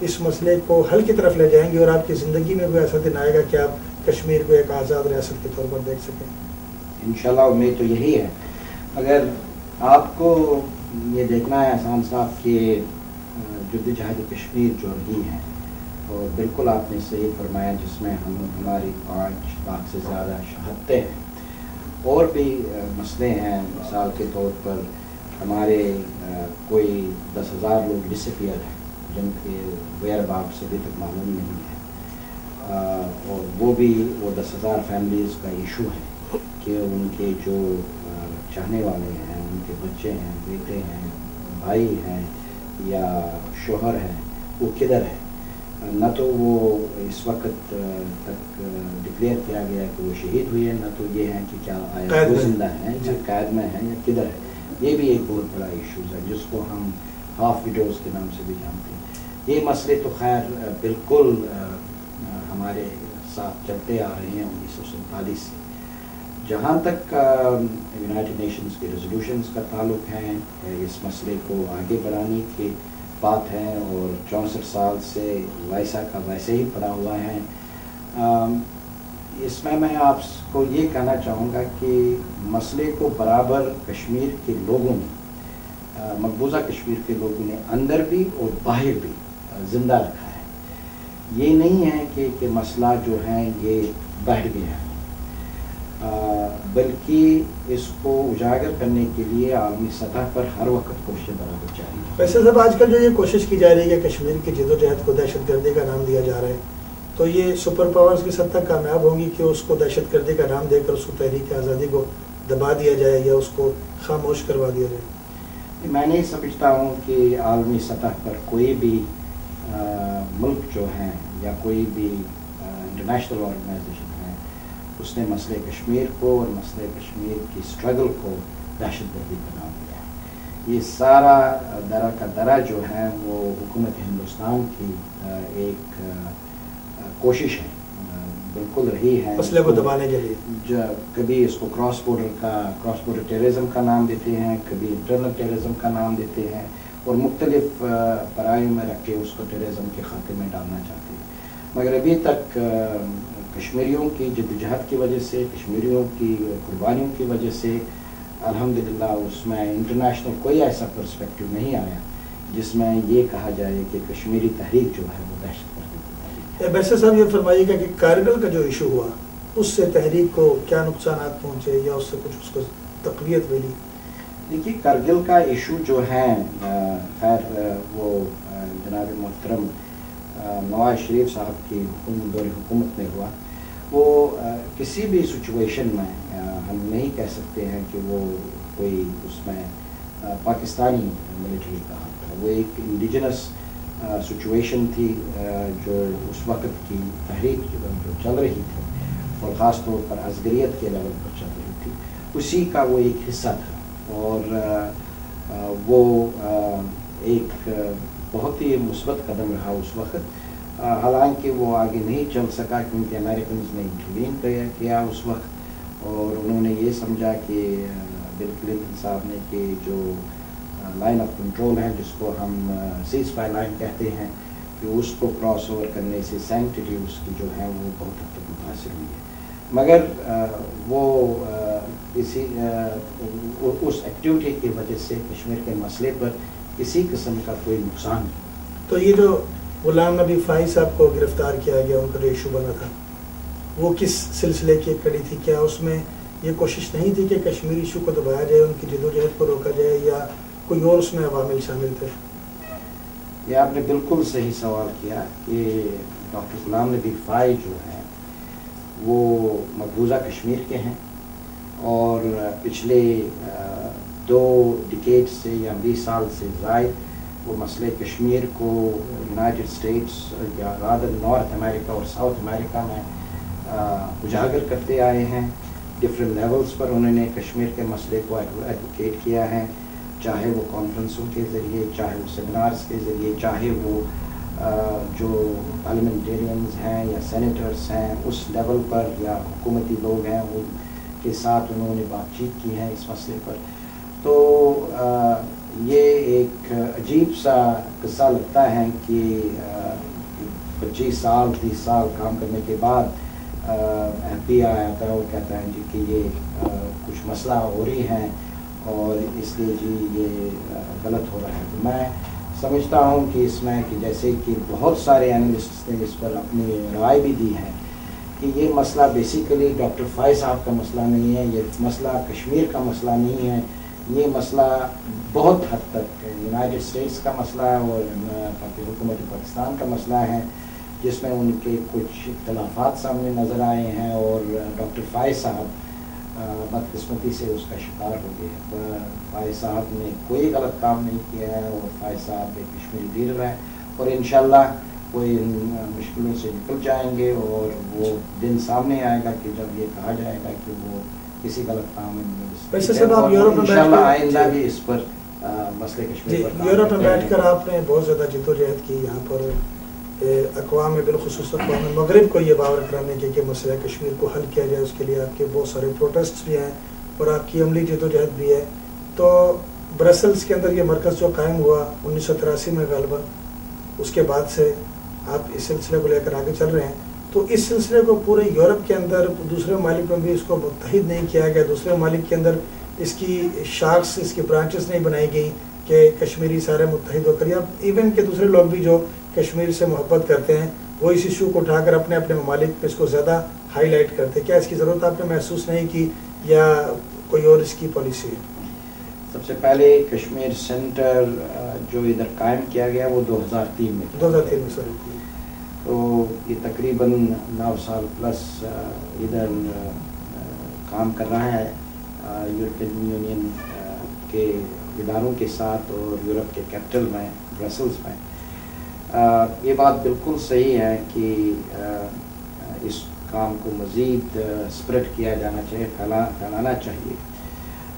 اس مسئلے کو حل کی طرف لے جائیں گے اور آپ کی زندگی میں کوئی ایسا دن آئے گا کہ آپ کشمیر کو ایک آزاد ریاست کے طور پر دیکھ سکیں؟ انشاءاللہ امید تو یہی ہے. اگر آپ کو یہ دیکھنا ہے احسان صاحب کہ جدوجہد کشمیر جو رہی ہے، اور بالکل آپ نے صحیح فرمایا، جس میں ہماری 5 لاکھ سے زیادہ شہادتیں ہیں، اور بھی مسئلے ہیں. مثال کے طور پر ہمارے کوئی 10,000 لوگ ڈسپیئر ہیں جن کے ویئر اباؤٹس ابھی تک معلوم نہیں ہے، اور وہ 10,000 فیملیز کا ایشو ہے کہ ان کے جو چاہنے والے ہیں، ان کے بچے ہیں، بیٹے ہیں، بھائی ہیں یا شوہر ہیں، وہ کدھر ہے. نہ تو وہ اس وقت تک ڈکلیئر کیا گیا کہ وہ شہید ہوئے، نہ تو یہ ہیں کہ کیا آیا وہ زندہ ہیں یا قید میں ہیں یا کدھر ہے. یہ بھی ایک بہت بڑا ایشوز ہے جس کو ہم ہاف ویڈوز کے نام سے بھی جانتے ہیں. یہ مسئلے تو خیر بالکل ہمارے ساتھ چلتے آ رہے ہیں 1947 سے. جہاں تک یونائٹڈ نیشنز کے ریزولوشنز کا تعلق ہے، اس مسئلے کو آگے بڑھانے کی بات ہے، اور 64 سال سے وائسا کا ویسے ہی پڑا ہوا ہے. اس میں آپ کو یہ کہنا چاہوں گا کہ مسئلے کو برابر کشمیر کے لوگوں نے، مقبوضہ کشمیر کے لوگوں نے اندر بھی اور باہر بھی زندہ رکھا ہے. یہ نہیں ہے کہ مسئلہ جو ہے یہ بڑھ گیا ہے، بلکہ اس کو اجاگر کرنے کے لیے عالمی سطح پر ہر وقت کوششیں برابر جاری ہیں. ویسے صاحب آج کل جو یہ کوشش کی جا رہی ہے کہ کشمیر کی جدوجہد کو دہشت گردی کا نام دیا جا رہا ہے، تو یہ سپر پاورز کی سطح کامیاب ہوں گی کہ اس کو دہشت گردی کا نام دے کر اس کو تحریک آزادی کو دبا دیا جائے یا اس کو خاموش کروا دیا جائے؟ میں نہیں سمجھتا ہوں کہ عالمی سطح پر کوئی بھی ملک جو ہیں یا کوئی بھی انٹرنیشنل آرگنائزیشن ہے، اس نے مسئلہ کشمیر کو اور مسئلہ کشمیر کی اسٹرگل کو دہشت گردی کا نام دیا ہے. یہ سارا درا کا درا جو ہے وہ حکومت ہندوستان کی ایک کوشش ہے، بالکل رہی ہے، مسئلے کو دبانے کے لیے. کبھی اس کو کراس بورڈر ٹیررزم کا نام دیتے ہیں، کبھی انٹرنل ٹیررزم کا نام دیتے ہیں، اور مختلف پرائیوں میں رکھ کے اس کو ٹیررزم کے خاتے میں ڈالنا چاہتے ہیں. مگر ابھی تک کشمیریوں کی جدوجہد کی وجہ سے، کشمیریوں کی قربانیوں کی وجہ سے الحمدللہ اس میں انٹرنیشنل کوئی ایسا پرسپیکٹو نہیں آیا جس میں یہ کہا جائے کہ کشمیری تحریک جو ہے وہ دہشت گردی کی تحریک. بیسر صاحب یہ فرمائیے گا کہ کارگل کا جو ایشو ہوا اس سے تحریک کو کیا نقصانات پہنچے یا اس سے کچھ اس کو تقویت ملی؟ دیکھیے کارگل کا ایشو جو ہے خیر وہ جناب محترم نواز شریف صاحب کی دور حکومت میں ہوا. وہ کسی بھی سچویشن میں ہم نہیں کہہ سکتے ہیں کہ وہ کوئی اس میں پاکستانی ملٹری کا حق تھا. وہ ایک انڈیجنس سچویشن تھی جو اس وقت کی تحریک جو چل رہی تھی اور خاص طور پر عسکریت کے لیول پر چل رہی تھی، اسی کا وہ ایک حصہ تھا. اور وہ ایک بہت ہی مثبت قدم رہا اس وقت، حالانکہ وہ آگے نہیں چل سکا کیونکہ امریکنز نے انٹروین کیا اس وقت، اور انہوں نے یہ سمجھا کہ بل کلنٹن صاحب نے کہ جو لائن آف کنٹرول ہے جس کو ہم سیز فائر لائن کہتے ہیں، کہ اس کو کراس اوور کرنے سے سینکٹری اس کی جو ہے وہ بہت حد تک متاثر ہوئی ہے. مگر وہ کسی اس ایکٹیویٹی کی وجہ سے کشمیر کے مسئلے پر کسی قسم کا کوئی نقصان نہیں. تو یہ جو غلام نبی فائی صاحب کو گرفتار کیا گیا، ان کا جو ایشو بنا تھا، وہ کس سلسلے کی کڑی تھی؟ کیا اس میں یہ کوشش نہیں تھی کہ کشمیری ایشو کو دبایا جائے، ان کی جدوجہد کو روکا جائے، یا کوئی اور اس میں عوامل شامل تھے؟ یہ آپ نے بالکل صحیح سوال کیا کہ ڈاکٹر غلام نبی فائی جو ہیں وہ مقبوضہ کشمیر کے ہیں، اور پچھلے 2 ڈیکیڈ سے یا 20 سال سے زائد وہ مسئلہ کشمیر کو یونائٹڈ اسٹیٹس یا رادر نارتھ امریکہ اور ساؤتھ امریکہ میں اجاگر کرتے آئے ہیں. ڈفرینٹ لیولز پر انہوں نے کشمیر کے مسئلے کو ایڈوکیٹ کیا ہے، چاہے وہ کانفرنسوں کے ذریعے، چاہے وہ سیمینارز کے ذریعے، چاہے وہ جو پارلیمنٹیرینز ہیں یا سینیٹرز ہیں اس لیول پر، یا حکومتی لوگ ہیں ان کے ساتھ انہوں نے بات چیت کی ہے اس مسئلے پر. تو یہ ایک عجیب سا قصہ لگتا ہے کہ 25 سال 30 سال کام کرنے کے بعد MP آتا ہے اور کہتا ہے جی کہ یہ کچھ مسئلہ ہو رہی ہیں اور اس لیے جی یہ غلط ہو رہا ہے. تو میں سمجھتا ہوں کہ اس میں کہ جیسے کہ بہت سارے اینالسٹس نے اس پر اپنی رائے بھی دی ہے کہ یہ مسئلہ بیسیکلی ڈاکٹر فائز صاحب کا مسئلہ نہیں ہے, یہ مسئلہ کشمیر کا مسئلہ نہیں ہے, یہ مسئلہ بہت حد تک یونائٹڈ اسٹیٹس کا مسئلہ ہے اور حکومت پاکستان کا مسئلہ ہے, جس میں ان کے کچھ اختلافات سامنے نظر آئے ہیں اور ڈاکٹر فائز صاحب بدقسمتی سے اس کا شکار ہو گئے. فائز صاحب نے کوئی غلط کام نہیں کیا ہے اور فائز صاحب ایک کشمیری لیڈر ہے اور انشاءاللہ وہ ان مشکلوں سے نکل جائیں گے اور وہ دن سامنے آئے گا کہ جب یہ کہا جائے گا کہ وہ کسی غلط کام میں انشاءاللہ آئندہ بھی اس پر مسئلے کشمیر پر یورپ میں بیٹھ کر آپ نے بہت زیادہ جدوجہد کی یہاں پر اقوام بالخصوص اقوام مغرب کو یہ باور کرانے کی کہ مسئلہ کشمیر کو حل کیا جائے. اس کے لیے آپ کے بہت سارے پروٹیسٹ بھی ہیں اور آپ کی عملی جدوجہد بھی ہے. تو برسلز کے اندر یہ مرکز جو قائم ہوا 1983 میں غالباً, اس کے بعد سے آپ اس سلسلے کو لے کر آگے چل رہے ہیں. تو اس سلسلے کو پورے یورپ کے اندر دوسرے ممالک میں بھی اس کو متحد نہیں کیا گیا, دوسرے ممالک کے اندر اس کی شاخس اس کی برانچز نہیں بنائی گئی کہ کشمیری سارے متحد ہو کر, یا ایون کہ دوسرے لوگ بھی جو کشمیر سے محبت کرتے ہیں وہ اس ایشو کو اٹھا کر اپنے اپنے ممالک پہ اس کو زیادہ ہائی لائٹ کرتے. کیا اس کی ضرورت آپ نے محسوس نہیں کی یا کوئی اور اس کی پالیسی ہے؟ سب سے پہلے کشمیر سینٹر جو ادھر قائم کیا گیا وہ 2003 میں سر, تو یہ تقریباً 9 سال پلس ادھر کام کر رہا ہے یورپین یونین کے اداروں کے ساتھ اور یورپ کے کیپٹل میں برسلز میں. یہ بات بالکل صحیح ہے کہ اس کام کو مزید اسپریڈ کیا جانا چاہیے, پھیلانا چاہیے.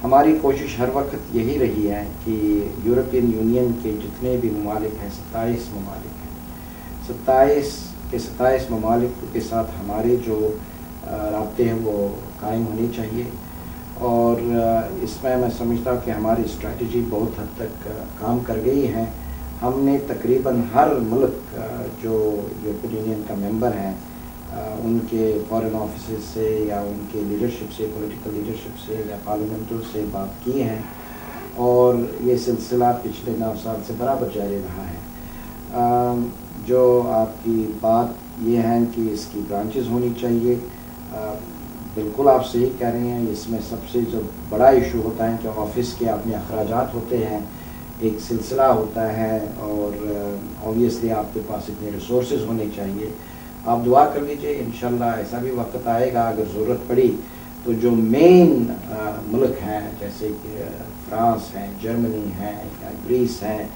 ہماری کوشش ہر وقت یہی رہی ہے کہ یورپین یونین کے جتنے بھی ممالک ہیں 27 ممالک ہیں, 27 ممالک کے ساتھ ہمارے جو رابطے ہیں وہ قائم ہونے چاہیے. اور اس میں سمجھتا ہوں کہ ہماری اسٹریٹجی بہت حد تک کام کر گئی ہے. ہم نے تقریباً ہر ملک جو یورپین یونین کا ممبر ہیں ان کے فارن آفیسز سے یا ان کے لیڈرشپ سے, پولیٹیکل لیڈرشپ سے یا پارلیمنٹوں سے بات کی ہے اور یہ سلسلہ پچھلے 9 سال سے برابر جاری رہا ہے. جو آپ کی بات یہ ہے کہ اس کی برانچز ہونی چاہیے, بالکل آپ صحیح کہہ رہے ہیں. اس میں سب سے جو بڑا ایشو ہوتا ہے کہ آفس کے اپنے اخراجات ہوتے ہیں, ایک سلسلہ ہوتا ہے اور اوبیسلی آپ کے پاس اتنے ریسورسز ہونے چاہیے. آپ دعا کر لیجئے, انشاءاللہ ایسا بھی وقت آئے گا اگر ضرورت پڑی تو جو مین ملک ہیں جیسے کہ فرانس ہیں, جرمنی ہیں, گریس ہیں,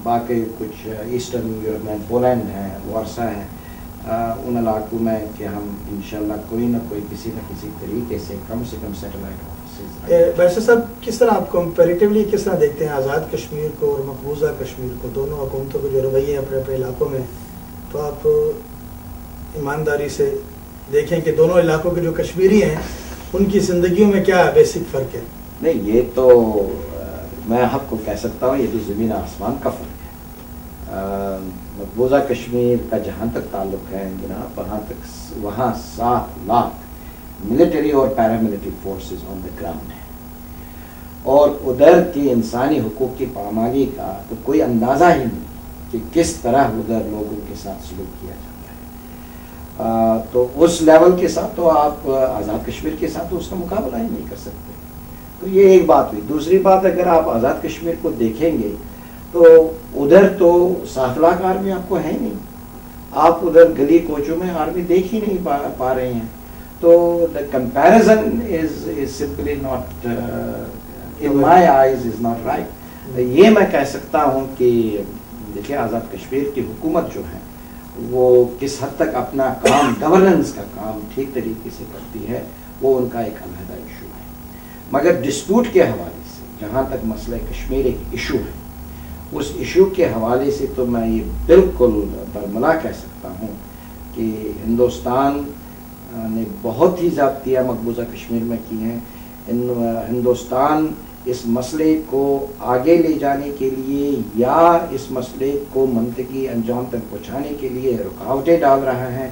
باقی کچھ ایسٹرن یورپ میں پولینڈ ہے, وارسا ہے, ان علاقوں میں کہ ہم انشاءاللہ کوئی نہ کوئی کسی نہ کسی طریقے سے کم سیٹلائٹ آفیسز. ویسے صاحب کس طرح آپ کمپیریٹیولی کس طرح دیکھتے ہیں آزاد کشمیر کو اور مقبوضہ کشمیر کو, دونوں حکومتوں کے جو رویے ہیں اپنے اپنے علاقوں میں؟ تو آپ ایمانداری سے دیکھیں کہ دونوں علاقوں کے جو کشمیری ہیں ان کی زندگیوں میں کیا بیسک فرق ہے. نہیں, یہ تو میں آپ کو کہہ سکتا ہوں یہ تو زمین آسمان کا فرق ہے. مقبوضہ کشمیر کا جہاں تک تعلق ہے جناب, وہاں 7 لاکھ ملٹری اور paramilitary forces on the ground ہیں اور ادھر کی انسانی حقوق کی پامالی کا تو کوئی اندازہ ہی نہیں کہ کس طرح ادھر لوگوں کے ساتھ سلوک کیا جاتا ہے. تو اس لیول کے ساتھ تو آپ آزاد کشمیر کے ساتھ تو اس کا مقابلہ ہی نہیں کر سکتے. تو یہ ایک بات ہوئی. دوسری بات, اگر آپ آزاد کشمیر کو دیکھیں گے تو ادھر تو 7 لاکھ آرمی آپ کو ہے نہیں, آپ ادھر گلی کوچوں میں آرمی دیکھ ہی نہیں پا رہے ہیں. تو the comparison is simply not in my eyes is not right. یہ میں کہہ سکتا ہوں کہ دیکھیں آزاد کشمیر کی حکومت جو ہے وہ کس حد تک اپنا کام گورننس کا کام ٹھیک طریقے سے کرتی ہے وہ ان کا ایک علیحدہ ایشو ہے. مگر ڈسپیوٹ کے حوالے سے جہاں تک مسئلہ کشمیر ایک ایشو ہے, اس ایشو کے حوالے سے تو میں یہ بالکل برملا کہہ سکتا ہوں کہ ہندوستان نے بہت ہی زیادتیاں مقبوضہ کشمیر میں کی ہیں. ہندوستان اس مسئلے کو آگے لے جانے کے لیے یا اس مسئلے کو منطقی انجام تک پہنچانے کے لیے رکاوٹیں ڈال رہا ہے،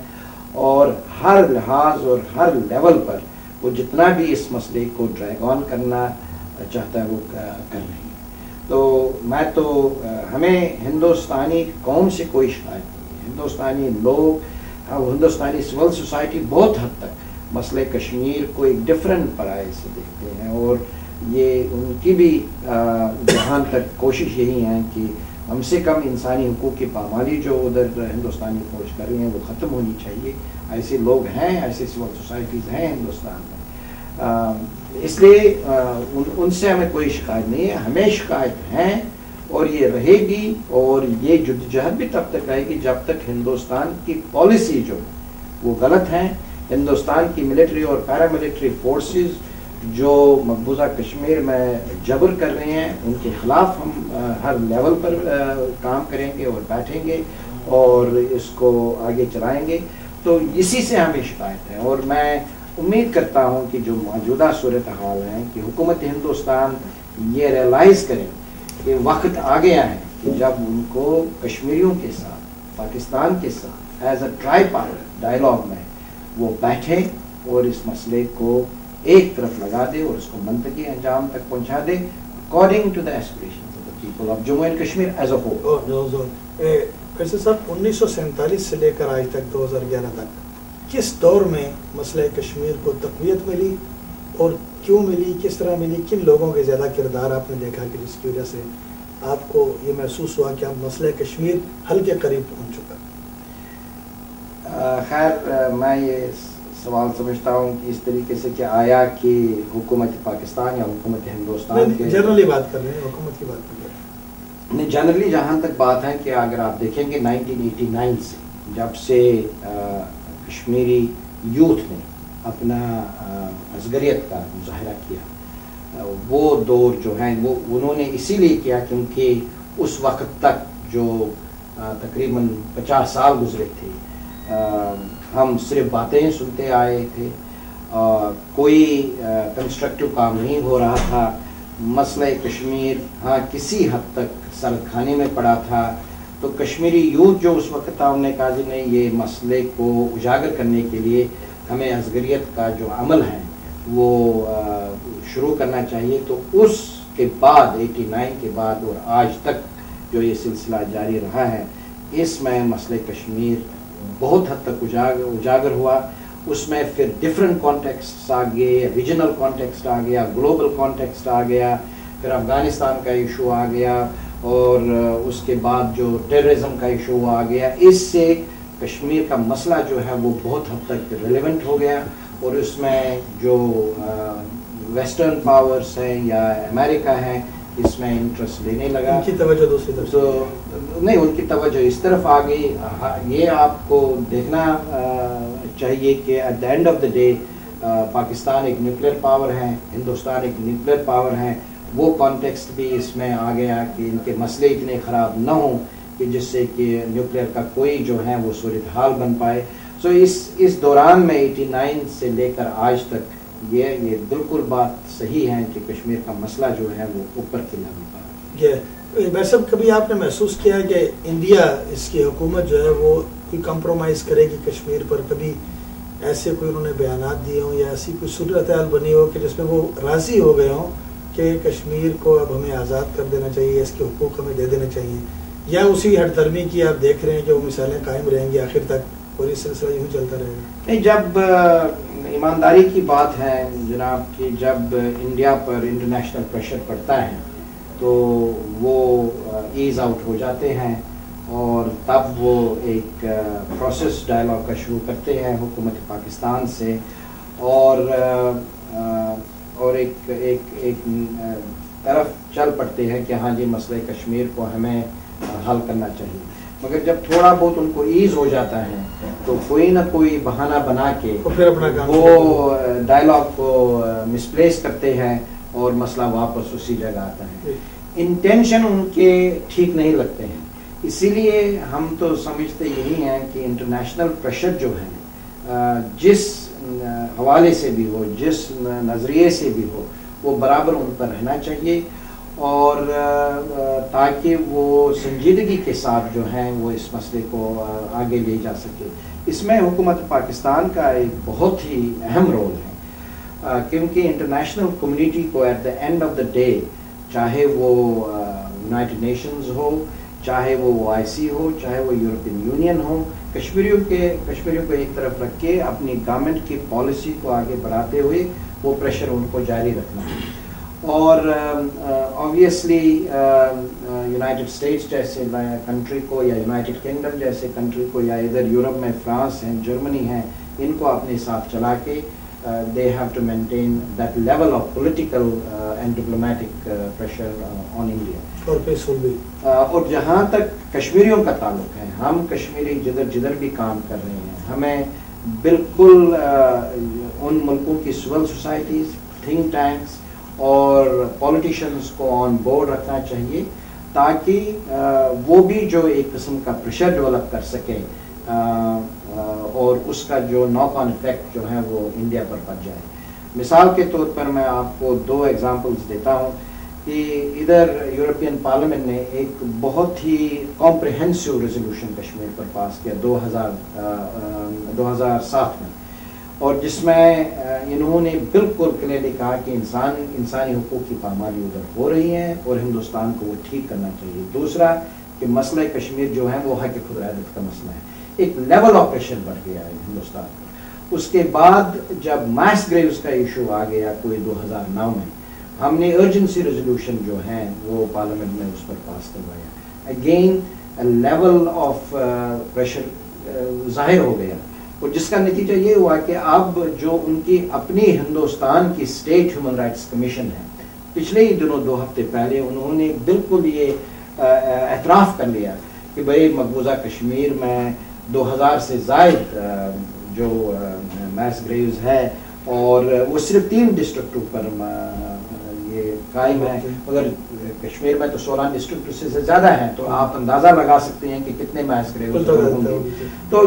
اور ہر لحاظ اور ہر لیول پر وہ جتنا بھی اس مسئلے کو ڈریگ آن کرنا چاہتا ہے وہ کر رہے ہیں۔ تو میں تو ہمیں ہندوستانی قوم سے کوئی شکایت نہیں ہے، ہندوستانی لوگ، ہندوستانی سول سوسائٹی بہت حد تک مسئلہ کشمیر کو ایک ڈفرینٹ پرائے سے دیکھتے ہیں، اور یہ ان کی بھی جہاں تک کوشش یہی ہے کہ کم سے کم انسانی حقوق کی پامالی جو ادھر ہندوستانی فوج کر رہی ہیں وہ ختم ہونی چاہیے۔ ایسے لوگ ہیں، ایسے سول سوسائٹیز ہیں ہندوستان میں، اس لیے ان سے ہمیں کوئی شکایت نہیں ہے، ہمیں شکایت ہیں اور یہ رہے گی، اور یہ جدوجہد بھی تب تک رہے گی جب تک ہندوستان کی پالیسی جو وہ غلط ہیں، ہندوستان کی ملٹری اور پیراملٹری فورسز جو مقبوضہ کشمیر میں جبر کر رہے ہیں ان کے خلاف ہم ہر لیول پر کام کریں گے اور بیٹھیں گے اور اس کو آگے چلائیں گے۔ تو اسی سے ہمیں شکایت ہے، اور میں امید کرتا ہوں کہ جو موجودہ صورتحال ہے کہ حکومت ہندوستان یہ ریئلائز کرے کہ وقت آ گیا ہے کہ جب ان کو کشمیریوں کے ساتھ، پاکستان کے ساتھ as a try part dialogue میں وہ بیٹھے اور اس مسئلے کو ایک طرف لگا دے اور اس کو منطقی انجام تک پہنچا دے according to the aspirations of the people of Jammu and Kashmir as a whole۔ ویسے صاحب 1947 سے لے کر آج تک 2011 تک کس دور میں مسئلہ کشمیر کو تقویت ملی اور کیوں ملی، کس طرح ملی، کن لوگوں کے زیادہ کردار آپ نے دیکھا کہ جس کی وجہ سے آپ کو یہ محسوس ہوا کہ اب مسئلہ کشمیر حل کے قریب پہنچ چکا؟ خیر میں یہ سوال سمجھتا ہوں کہ اس طریقے سے کہ آیا کہ حکومت پاکستان یا حکومت ہندوستان کے جنرلی بات کر رہے ہیں، حکومت کی بات کر رہے ہیں، نہیں جنرلی جہاں تک بات ہے کہ اگر آپ دیکھیں گے 1989 سے جب سے کشمیری یوتھ نے اپنا ازگریت کا مظاہرہ کیا، وہ دور جو ہیں وہ انہوں نے اسی لیے کیا کیونکہ اس وقت تک جو تقریباً 50 سال گزرے تھے ہم صرف باتیں سنتے آئے تھے، کوئی کنسٹرکٹیو کام نہیں ہو رہا تھا، مسئلہ کشمیر ہاں کسی حد تک سرد کھانے میں پڑا تھا۔ تو کشمیری یوتھ جو اس وقت تھا انہوں نے کہا جی نہیں، یہ مسئلے کو اجاگر کرنے کے لیے ہمیں ازگریت کا جو عمل ہے وہ شروع کرنا چاہیے۔ تو اس کے بعد 89 کے بعد اور آج تک جو یہ سلسلہ جاری رہا ہے، اس میں مسئلہ کشمیر بہت حد تک اجاگر ہوا۔ اس میں پھر ڈفرینٹ کانٹیکسٹ آ گئے، ریجنل کانٹیکسٹ آ گیا، گلوبل کانٹیکسٹ آ گیا، پھر افغانستان کا ایشو آ گیا، اور اس کے بعد جو ٹیررزم کا ایشو آ گیا۔ اس سے کشمیر کا مسئلہ جو ہے وہ بہت حد تک ریلیونٹ ہو گیا، اور اس میں جو ویسٹرن پاورز ہیں یا امریکہ ہے اس میں انٹرسٹ لینے لگا، ان کی توجہ دوسری طرف تو نہیں، ان کی توجہ اس طرف آ گئی۔ یہ آپ کو دیکھنا چاہیے کہ at the end of the day Pakistan ایک نیوکلیر پاور ہے، ہندوستان ایک نیوکلیر پاور ہے، وہ کانٹیکسٹ بھی اس میں آ گیا کہ ان کے مسئلے اتنے خراب نہ ہوں کہ جس سے کہ نیوکلیر کا کوئی جو ہے وہ صورتحال بن پائے۔ سو اس دوران میں 89 سے لے کر آج تک یہ بالکل بات صحیح ہے کہ کشمیر کا مسئلہ جو ہے وہ اوپر کے لیول پر۔ ویسے کبھی آپ نے محسوس کیا کہ انڈیا، اس کی حکومت جو ہے وہ کوئی کمپرومائز کرے گی کشمیر پر؟ کبھی ایسے کوئی انہوں نے بیانات دیے ہوں یا ایسی کوئی صورتحال بنی ہو کہ جس میں وہ راضی ہو گئے ہوں کہ کشمیر کو اب ہمیں آزاد کر دینا چاہیے، اس کے حقوق ہمیں دے دینے چاہیے، یا اسی ہٹ درمی کی آپ دیکھ رہے ہیں کہ وہ مثالیں قائم رہیں گی آخر تک اور یہ سلسلہ یوں چلتا رہے گا؟ نہیں، جب ایمانداری کی بات ہے جناب کہ جب انڈیا پر انٹرنیشنل پریشر پڑتا ہے تو وہ ایز آؤٹ ہو جاتے ہیں، اور تب وہ ایک پروسیس ڈائلاگ کا شروع کرتے ہیں حکومت پاکستان سے، اور ایک طرف چل پڑتے ہیں کہ ہاں جی مسئلہ کشمیر کو ہمیں حل کرنا چاہیے۔ مگر جب تھوڑا بہت ان کو ایز ہو جاتا ہے تو کوئی نہ کوئی بہانہ بنا کے وہ ڈائلاگ کو مسپلیس کرتے ہیں اور مسئلہ واپس اسی جگہ آتا ہے۔ انٹینشن ان کے ٹھیک نہیں لگتے ہیں، اسی لیے ہم تو سمجھتے یہی ہیں کہ انٹرنیشنل پریشر جو ہے جس حوالے سے بھی ہو، جس نظریے سے بھی ہو، وہ برابر ان پر رہنا چاہیے، اور تاکہ وہ سنجیدگی کے ساتھ جو ہیں وہ اس مسئلے کو آگے لے جا سکے۔ اس میں حکومت پاکستان کا ایک بہت ہی اہم رول ہے، کیونکہ انٹرنیشنل کمیونٹی کو at the end of the day, چاہے وہ یونائٹڈ نیشنز ہو، چاہے وہ OIC ہو، چاہے وہ یورپین یونین ہو، کشمیریوں کو ایک طرف رکھ کے اپنی گورنمنٹ کی پالیسی کو آگے بڑھاتے ہوئے وہ پریشر ان کو جاری رکھنا ہے۔ اور آبویسلی یونائٹڈ اسٹیٹس جیسے کنٹری کو، یا یونائٹڈ کنگڈم جیسے کنٹری کو، یا ادھر یورپ میں فرانس ہیں، جرمنی ہیں، ان کو اپنے ساتھ چلا کے they have to maintain that level of political and diplomatic pressure on India. اور پیسفل بھی۔ اور جہاں تک کشمیریوں کا تعلق ہے، ہم کشمیری جدھر بھی کام کر رہے ہیں، ہمیں بالکل ان ملکوں کی سول سوسائٹیز، تھنک ٹینکس اور پولیٹیشینز کو آن بورڈ رکھنا چاہیے، تاکہ وہ بھی جو ایک قسم کا پریشر ڈیولپ کر سکے اور اس کا جو ناک آن افیکٹ جو ہے وہ انڈیا پر پڑ جائے۔ مثال کے طور پر میں آپ کو 2 ایگزامپلز دیتا ہوں کہ ادھر یورپین پارلیمنٹ نے ایک بہت ہی کمپریہنسو ریزولوشن کشمیر پر پاس کیا 2007 میں، اور جس میں انہوں نے بالکل کلیئرلی کہا کہ انسانی حقوق کی پامالی ادھر ہو رہی ہے اور ہندوستان کو وہ ٹھیک کرنا چاہیے۔ دوسرا کہ مسئلہ کشمیر جو ہے وہ حق خود ارادت کا مسئلہ ہے۔ ایک لیول آف پریشر بڑھ گیا ہے ہندوستان پر۔ اس کے بعد جب ماس گریوز کا ایشو آ گیا کوئی 2009 میں، ہم نے ارجنسی ریزولوشن جو ہیں وہ پارلیمنٹ میں اس پر پاس کروایا۔ اگین لیول آف پریشر ظاہر ہو گیا، اور جس کا نتیجہ یہ ہوا کہ اب جو ان کی اپنی ہندوستان کی اسٹیٹ ہیومن رائٹس کمیشن ہے، پچھلے ہی دنوں 2 ہفتے پہلے انہوں نے بالکل یہ اعتراف کر لیا کہ بھائی مقبوضہ کشمیر میں 2000 سے زائد جو میس گریوز ہے، اور وہ صرف 3 ڈسٹرکٹوں پر یہ قائم ہے، مگر کشمیر میں تو 16 ڈسٹرکٹ سے زیادہ ہیں، تو آپ اندازہ لگا سکتے ہیں کہ کتنے میس گریوز ہوں گے۔ تو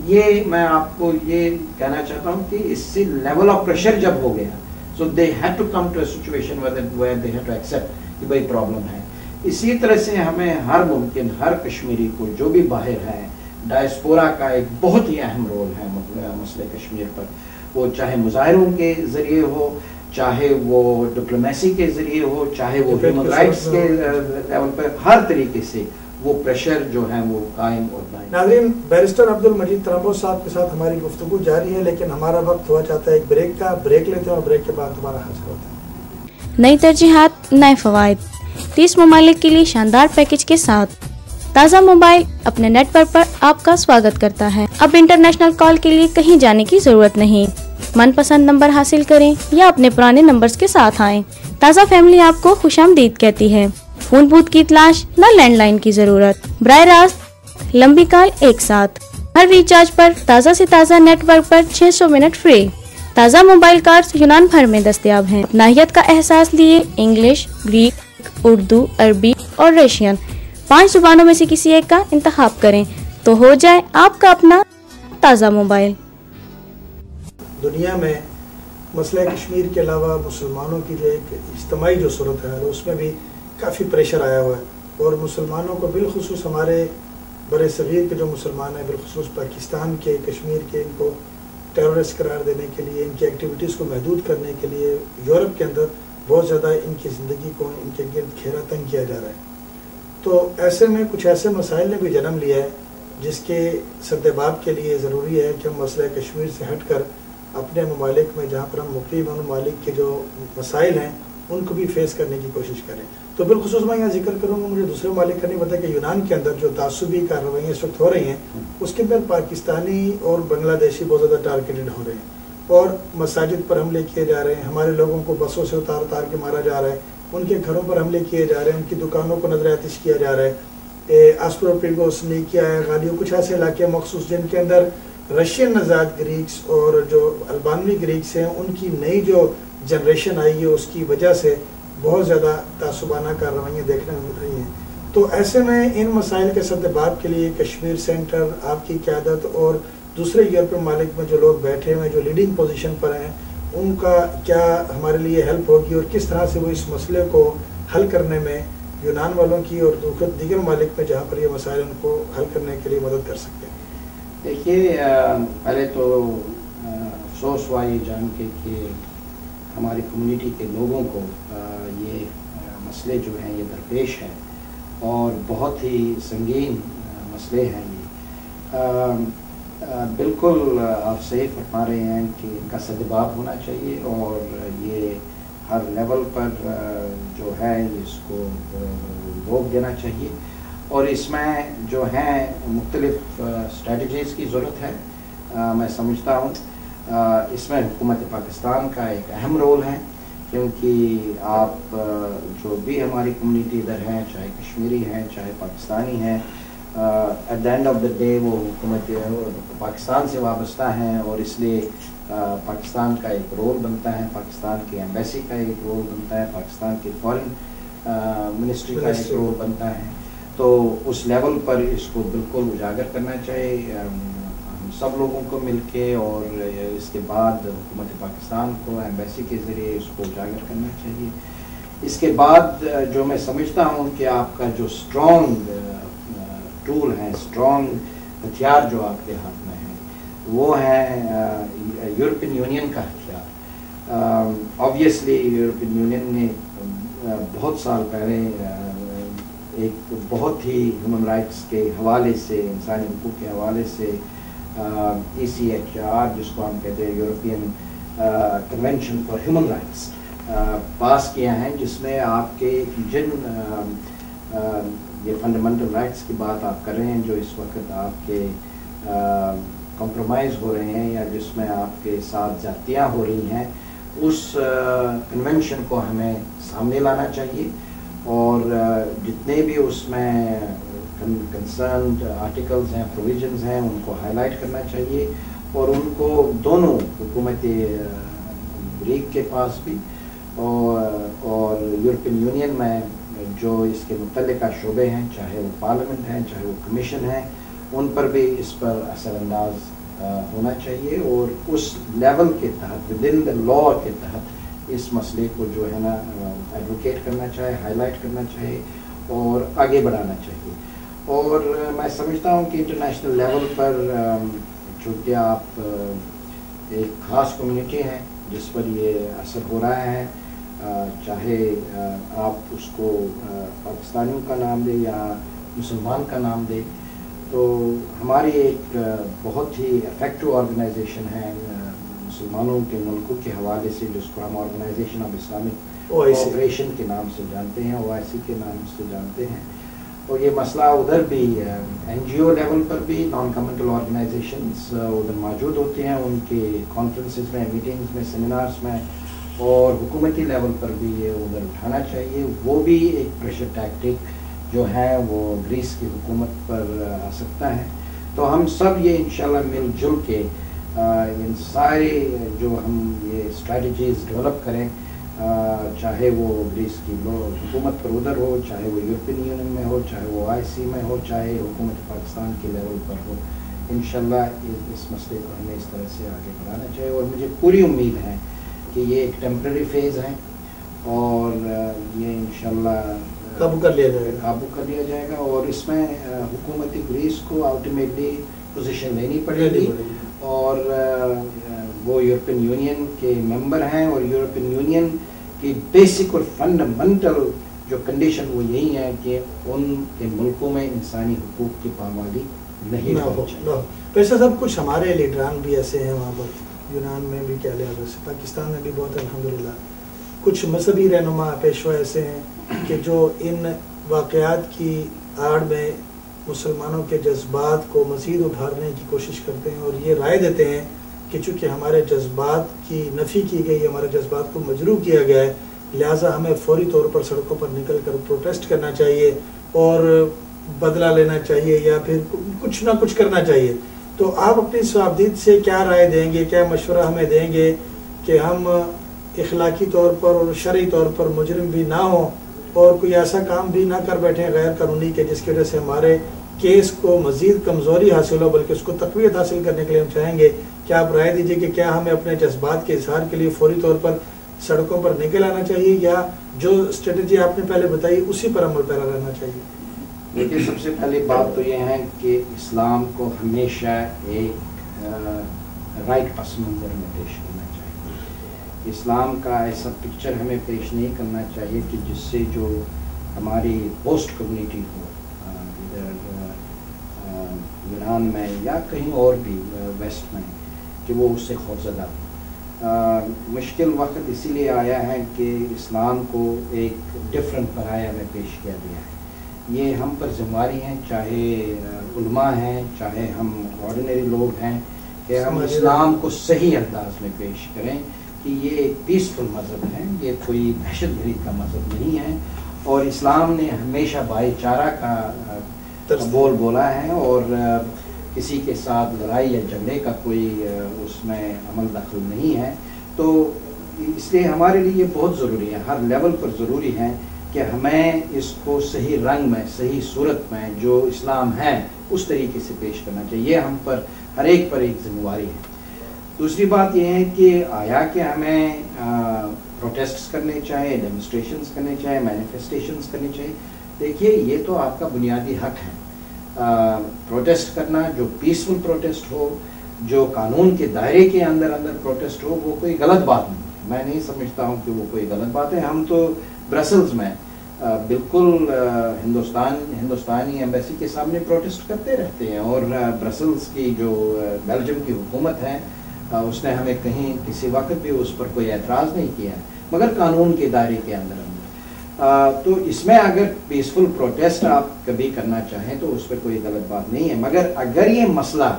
یہ میں آپ کو یہ کہنا چاہتا ہوں کہ اس سے لیول آف پریشر جب ہو گیا، so they had to come to a situation where they had to accept کہ بھائی پرابلم ہے۔ اسی طرح سے ہمیں ہر ممکن ہر کشمیری کو جو بھی باہر ہے، ڈائسپورا کا ایک بہت ہی اہم رول ہے مسئلہ کشمیر پر، وہ چاہے مظاہروں کے ذریعے ہو، چاہے وہ ڈپلومیسی کے ذریعے ہو، چاہے وہ ہیومن رائٹس کے لیول پر، ہر طریقے سے وہ پریشر جو ہے وہ قائم اور دائم۔ ناظرین، بیرسٹر عبدالمجید ترنبوش صاحب کے ساتھ ہماری گفتگو جاری ہے، لیکن ہمارا وقت ہوا چاہتا ہے ایک بریک کا۔ بریک لیتے ہیں اور بریک کے بعد دوبارہ حاضر ہوتے ہیں۔ نئی ترجیحات، نئے فوائد، 30 ممالک کے لیے شاندار پیکج کے ساتھ تازہ موبائل اپنے نیٹ پر آپ کا سواگت کرتا ہے۔ اب انٹرنیشنل کال کے لیے کہیں جانے کی ضرورت نہیں، من پسند نمبر حاصل کریں یا اپنے پرانے نمبرز کے ساتھ آئیں۔ تازہ فیملی آپ کو خوش آمدید کہتی ہے۔ فون بوتھ کی تلاش نہ لینڈ لائن کی ضرورت، براہ راست لمبی کال ایک ساتھ۔ ہر ریچارج پر تازہ سے تازہ نیٹ ورک پر 600 منٹ فری۔ تازہ موبائل کارڈز یونان بھر میں دستیاب ہیں۔ ناحیت کا احساس لیے انگلش، گریک، اردو، عربی اور رشین 5 زبانوں میں سے کسی ایک کا انتخاب کریں تو ہو جائے آپ کا اپنا تازہ موبائل۔ دنیا میں مسئلہ کشمیر کے علاوہ مسلمانوں کی جو ایک اجتماعی جو صورت ہے اس میں بھی کافی پریشر آیا ہوا ہے، اور مسلمانوں کو بالخصوص ہمارے بر صغیر کے جو مسلمان ہیں، بالخصوص پاکستان کے، کشمیر کے، ان کو ٹیررسٹ قرار دینے کے لیے، ان کی ایکٹیویٹیز کو محدود کرنے کے لیے یورپ کے اندر بہت زیادہ ان کی زندگی کو ان کے گرد گھیرا تنگ کیا جا رہا ہے۔ تو ایسے میں کچھ ایسے مسائل نے بھی جنم لیا ہے جس کے سدباب کے لیے ضروری ہے کہ ہم مسئلہ کشمیر سے ہٹ کر اپنے ممالک میں جہاں پر ہم مقیم ہیں ممالک کے جو مسائل ہیں ان کو بھی فیس کرنے کی کوشش کریں۔ تو بالخصوص میں یہاں ذکر کروں گا، مجھے دوسرے ممالک کا نہیں پتا کہ یونان کے اندر جو تعصبی کارروائیاں اس وقت ہو رہی ہیں اس کے اندر پاکستانی اور بنگلہ دیشی بہت زیادہ ٹارگیٹڈ ہو رہے ہیں، اور مساجد پر حملے کیے جا رہے ہیں، ہمارے لوگوں کو بسوں سے اتار کے مارا جا رہا ہے، ان کے گھروں پر حملے کیے جا رہے ہیں، ان کی دکانوں کو نظر آتش کیا جا رہا ہے۔ آسپروپیگوس، نیکیا ہے، غالیو، کچھ ایسے علاقے مخصوص جن کے اندر رشین نژاد گریکس اور جو البانوی گریکس ہیں ان کی نئی جو جنریشن آئی ہے اس کی وجہ سے بہت زیادہ تعصبانہ کارروائیاں دیکھنے میں مل رہی ہیں۔ تو ایسے میں ان مسائل کے سدباب کے لیے کشمیر سینٹر، آپ کی قیادت اور دوسرے یورپین ممالک میں جو لوگ بیٹھے ہوئے جو لیڈنگ پوزیشن پر ہیں ان کا کیا ہمارے لیے ہیلپ ہوگی اور کس طرح سے وہ اس مسئلے کو حل کرنے میں یونان والوں کی اور دیگر ممالک میں جہاں پر یہ مسائل ان کو حل کرنے کے لیے مدد کر سکتے ہیں؟ دیکھیے، پہلے تو افسوس ہوا یہ جان کے کہ ہماری کمیونٹی کے لوگوں کو یہ مسئلے جو ہیں یہ درپیش ہیں اور بہت ہی سنگین مسئلے ہیں یہ۔ بالکل آپ صحیح فرما رہے ہیں کہ ان کا سدباب ہونا چاہیے اور یہ ہر لیول پر جو ہے اس کو روک دینا چاہیے، اور اس میں جو ہیں مختلف اسٹریٹجیز کی ضرورت ہے۔ میں سمجھتا ہوں اس میں حکومت پاکستان کا ایک اہم رول ہے، کیونکہ آپ جو بھی ہماری کمیونٹی ادھر ہیں، چاہے کشمیری ہیں چاہے پاکستانی ہیں، at the end of the day وہ حکومت پاکستان سے وابستہ ہیں، اور اس لیے پاکستان کا ایک رول بنتا ہے، پاکستان کی ایمبیسی کا ایک رول بنتا ہے، پاکستان کی فارن منسٹری کا ایک رول بنتا ہے۔ تو اس لیول پر اس کو بالکل اجاگر کرنا چاہیے ہم سب لوگوں کو مل کے، اور اس کے بعد حکومت پاکستان کو ایمبیسی کے ذریعے اس کو اجاگر کرنا چاہیے۔ اس کے بعد جو میں سمجھتا ہوں کہ آپ کا جو اسٹرانگ ٹول ہے، اسٹرانگ ہتھیار جو آپ کے ہاتھ میں ہے، وہ ہے یورپین یونین کا ہتھیار۔ آبویسلی یورپین یونین نے بہت سال پہلے ایک بہت ہی ہیومن رائٹس کے حوالے سے، انسانی حقوق کے حوالے سے ECHR جس کو ہم کہتے ہیں European Convention for Human Rights pass کیا ہے، جس میں آپ کے جن یہ فنڈامنٹل رائٹس کی بات آپ کر رہے ہیں جو اس وقت آپ کے کمپرومائز ہو رہے ہیں یا جس میں آپ کے ساتھ زیادتیاں ہو رہی ہیں، اس کنونشن کو ہمیں سامنے لانا چاہیے، اور جتنے بھی اس میں کنسرنڈ آرٹیکلز ہیں، پروویژنز ہیں، ان کو ہائی لائٹ کرنا چاہیے، اور ان کو دونوں حکومت گریک کے پاس بھی اور یورپین یونین میں جو اس کے متعلقہ شعبے ہیں، چاہے وہ پارلیمنٹ ہیں چاہے وہ کمیشن ہیں، ان پر بھی اس پر اثر انداز ہونا چاہیے، اور اس لیول کے تحت ود ان دا لا کے تحت اس مسئلے کو جو ہے نا ایڈوکیٹ کرنا چاہے، ہائی لائٹ کرنا چاہیے اور آگے بڑھانا چاہیے۔ اور میں سمجھتا ہوں کہ انٹرنیشنل لیول پر چونکہ آپ ایک خاص کمیونٹی ہیں جس پر یہ اثر ہو رہا ہے، چاہے آپ اس کو پاکستانیوں کا نام دیں یا مسلمان کا نام دیں، تو ہماری ایک بہت ہی افیکٹو آرگنائزیشن ہے مسلمانوں کے ملکوں کے حوالے سے، جس کو ہم آرگنائزیشن آف اسلامک کوآپریشن کے نام سے جانتے ہیں، OIC کے نام سے جانتے ہیں۔ اور یہ مسئلہ ادھر بھی NGO لیول پر بھی نان گورنمنٹل آرگنائزیشنز ادھر موجود ہوتے ہیں، ان کے کانفرنسز میں، میٹنگز میں، سیمینارز میں، اور حکومتی لیول پر بھی یہ ادھر اٹھانا چاہیے۔ وہ بھی ایک پریشر ٹیکٹک جو ہے وہ گریس کی حکومت پر آ سکتا ہے۔ تو ہم سب یہ انشاءاللہ مل جل کے ان سارے جو ہم یہ اسٹریٹجیز ڈیولپ کریں، چاہے وہ گریس کی حکومت پر ادھر ہو، چاہے وہ یورپین یونین میں ہو، چاہے وہ OIC میں ہو، چاہے حکومت پاکستان کے لیول پر ہو، انشاءاللہ اس مسئلے کو ہمیں اس طرح سے آگے بڑھانا چاہیے۔ اور مجھے پوری امید ہے کہ یہ ایک ٹیمپرری فیز ہے اور یہ انشاءاللہ قابو کر لیا جائے گا، اور اس میں حکومت گریس کو الٹیمیٹلی پوزیشن لینی پڑے گی، اور وہ یورپین یونین کے ممبر ہیں، اور یورپین یونین کی بیسک اور فنڈامنٹل جو کنڈیشن وہ یہی ہے کہ ان کے ملکوں میں انسانی حقوق کی پامالی نہیں ہو۔ ویسے سب کچھ ہمارے لیڈران بھی ایسے ہیں وہاں پر، یونان میں بھی کیا لحاظ سے، پاکستان میں بھی بہت الحمدللہ کچھ مذہبی رہنما پیشوا ایسے ہیں کہ جو ان واقعات کی آڑ میں مسلمانوں کے جذبات کو مزید ابھارنے کی کوشش کرتے ہیں، اور یہ رائے دیتے ہیں کہ چونکہ ہمارے جذبات کی نفی کی گئی، ہمارے جذبات کو مجروح کیا گیا ہے، لہٰذا ہمیں فوری طور پر سڑکوں پر نکل کر پروٹیسٹ کرنا چاہیے اور بدلہ لینا چاہیے یا پھر کچھ نہ کچھ کرنا چاہیے۔ تو آپ اپنی صحابدید سے کیا رائے دیں گے، کیا مشورہ ہمیں دیں گے کہ ہم اخلاقی طور پر اور شرعی طور پر مجرم بھی نہ ہوں اور کوئی ایسا کام بھی نہ کر بیٹھیں غیر قانونی کے جس کی وجہ سے ہمارے کیس کو مزید کمزوری حاصل ہو، بلکہ اس کو تقویت حاصل کرنے کے لیے ہم چاہیں گے کیا آپ رائے دیجیے کہ کیا ہمیں اپنے جذبات کے اظہار کے لیے فوری طور پر سڑکوں پر نکل آنا چاہیے یا جو اسٹریٹجی آپ نے پہلے بتائی اسی پر عمل پیرا رہنا چاہیے؟ دیکھیے سب سے پہلی بات تو یہ ہے کہ اسلام کو ہمیشہ ایک رائٹ پس منظر میں پیش کرنا چاہیے. اسلام کا ایسا پکچر ہمیں پیش نہیں کرنا چاہیے کہ جس سے جو ہماری ہوسٹ کمیونٹی ہو ادھر یونان میں یا کہیں اور بھی ویسٹ میں کہ وہ اس سے خوفزدہ ہو. مشکل وقت اسی لیے آیا ہے کہ اسلام کو ایک ڈفرینٹ پرایا میں پیش کیا گیا ہے. یہ ہم پر ذمہ داری ہیں، چاہے علماء ہیں چاہے ہم آرڈینری لوگ ہیں، کہ ہم اسلام کو صحیح انداز میں پیش کریں کہ یہ ایک پیسفل مذہب ہے، یہ کوئی دہشت گردی کا مذہب نہیں ہے. اور اسلام نے ہمیشہ بھائی چارہ کا بول بولا ہے اور کسی کے ساتھ لڑائی یا جھگڑے کا کوئی اس میں عمل دخل نہیں ہے. تو اس لیے ہمارے لیے یہ بہت ضروری ہے، ہر لیول پر ضروری ہے کہ ہمیں اس کو صحیح رنگ میں صحیح صورت میں جو اسلام ہے اس طریقے سے پیش کرنا چاہیے. یہ ہم پر ہر ایک پر ایک ذمہ داری ہے. دوسری بات یہ ہے کہ آیا کہ ہمیں پروٹیسٹس کرنے چاہیے، ڈیمونسٹریشنز کرنے چاہیے، مینیفیسٹیشنز کرنے چاہیے. دیکھیے یہ تو آپ کا بنیادی حق ہے پروٹیسٹ کرنا، جو پیسفل پروٹیسٹ ہو، جو قانون کے دائرے کے اندر پروٹیسٹ ہو، وہ کوئی غلط بات نہیں. میں نہیں سمجھتا ہوں کہ وہ کوئی غلط بات ہے. ہم تو برسلز میں بالکل ہندوستانی ایمبیسی کے سامنے پروٹیسٹ کرتے رہتے ہیں اور برسلز کی جو بیلجیم کی حکومت ہے اس نے ہمیں کہیں کسی وقت بھی اس پر کوئی اعتراض نہیں کیا ہے، مگر قانون کے دائرے کے اندر. تو اس میں اگر پیسفل پروٹیسٹ آپ کبھی کرنا چاہیں تو اس پہ کوئی غلط بات نہیں ہے. مگر اگر یہ مسئلہ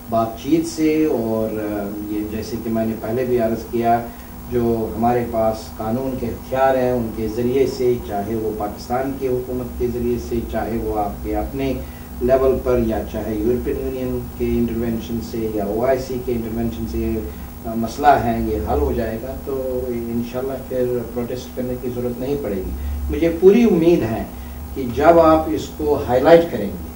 بات چیت سے اور یہ جیسے کہ میں نے پہلے بھی عرض کیا، جو ہمارے پاس قانون کے اختیار ہیں ان کے ذریعے سے، چاہے وہ پاکستان کی حکومت کے ذریعے سے، چاہے وہ آپ کے اپنے لیول پر، یا چاہے یورپین یونین کے انٹرونشن سے یا OIC کے انٹرونشن سے مسئلہ ہے یہ حل ہو جائے گا، تو انشاءاللہ پھر پروٹیسٹ کرنے کی ضرورت نہیں پڑے گی. مجھے پوری امید ہے کہ جب آپ اس کو ہائی لائٹ کریں گے